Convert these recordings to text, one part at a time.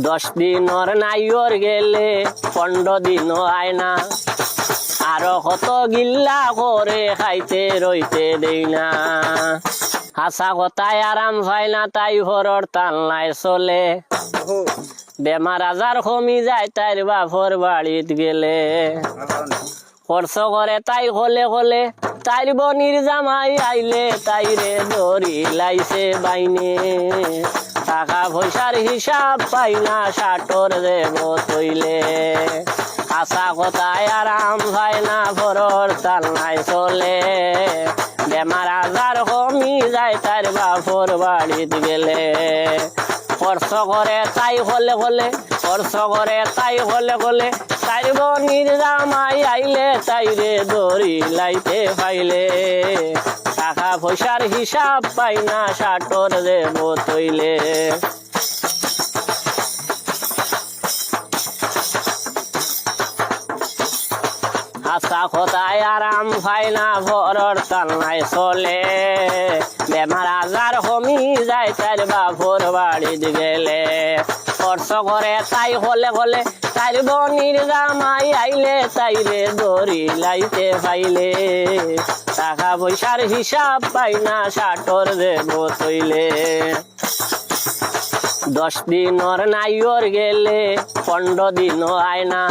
10 দিনর নাইর গেলে 15 দিনও আয় না, আরো কত গিল্লা করে খাইতে রইতে দেই না। হাসা কথায় আরাম হয় না, তাই ঘরর তালনায় চলে, বেমার আজার কমি যায় তাইর বাপর বাড়িত গেলে। খরচ করে তাই হলে হলে, তাইর বনির জামাই আইলে তাইরে ধরি লাইছে বাইনে। টাকা পয়সার হিসাব পাই না, সাটর দেব তৈলে। আশা কথায় আরাম হয় না, ঘরর তালনায় চলে, বেমার আজার কমি যায় তার বাপর বাড়িত গেলে। খরচ করে তাই হলে হলে, খরচ করে তাই হলে হলে, তাইর বনির জামাই আইলে তাইরে দড়ি লাইতে পাইলে। টাকা পয়সার হিসাব পাই না, সাটর দেব তৈলে। হাসা কথায় আরাম পায় না, ঘরর তালনায় চলে, বেমার আজার কমি যায় তার বাপর বাড়িত গেলে। খরচ করে তাই হলে হলে, তাইর বনির জামাই আইলে তাইরে দড়ি লাইতে পাইলে। টাকা পয়সার হিসাব পাই না, সাটর দেব তৈলে। 10 দিনর নাইর গেলে 15 দিনও আয় না,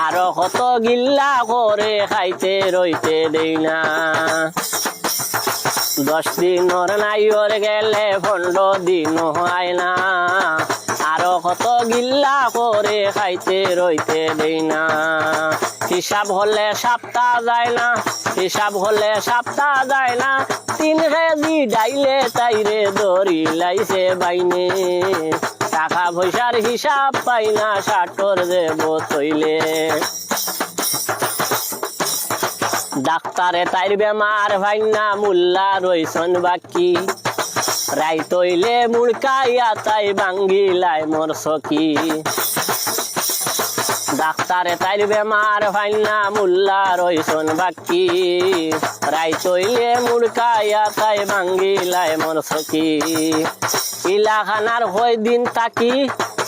আরো কত গিল্লা করে খাইতে রইতে দেই না। 10 দিনর নাইর গেলে 15 দিনও আয় না, আরো কত গিল্লা করে খাইতে রইতে দেই না। হিসাব হলে সপ্তাহ যায় না, হিসাব হলে সপ্তাহ যায় না, 3 কেজি ডাইলে তাইরে দড়ি লাইছে বাইনে। টাকা পয়সার হিসাব পাই না, সাটর দেব তৈলে। ডাক্তারে তাইর বেমার ভাই না, মুল্লা রইছন বাকি, রাই তৈলে মুড়কাইয়া তাই বাঙ্গিলাই মোর সখী। ডাক্তারে তাইর বেমার ভাই না, মুল্লা রইছন বাকি, রাই তৈলে মুড়কাইয়া তাই বাঙ্গিলাই মোর সখী। ইলাখানার হই দিন তাকি,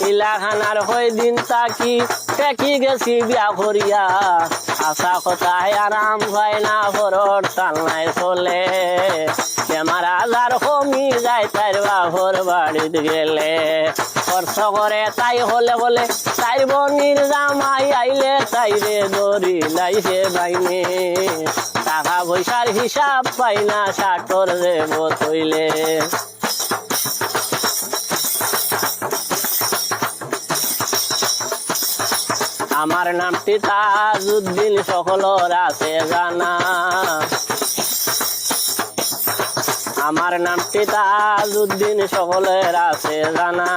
ইলাখানার হই দিন তাকি, দেখি গেছি বিয়া করিয়া। আশা কথায় আরাম হয় না, ঘরর তালনায় চলে, বেমার আজার কমি যায় তাইর বাপর বাড়িত গেলে। খরচ করে তাই হলে বলে, তাইর বনির জামাই আইলে তাইরে দড়ি লাইছে বাইনে। টাকা পয়সার হিসাব পাই না, সাটর দেব তৈলে। আমার নামটি তাজউদ্দিন, সকলর আছে জানা। আমার নামটি তাজউদ্দিন, সকলের আছে জানা।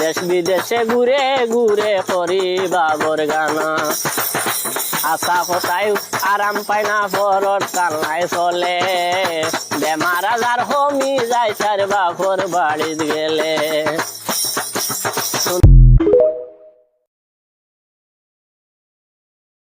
দেশ বিদেশে ঘুরে ঘুরে করি বাবর গানা। আশা কথায় আরাম পায় না, ঘরর তালনায় চলে, বেমার আজার কমি যায় তার বাপর বাড়িত গেলে।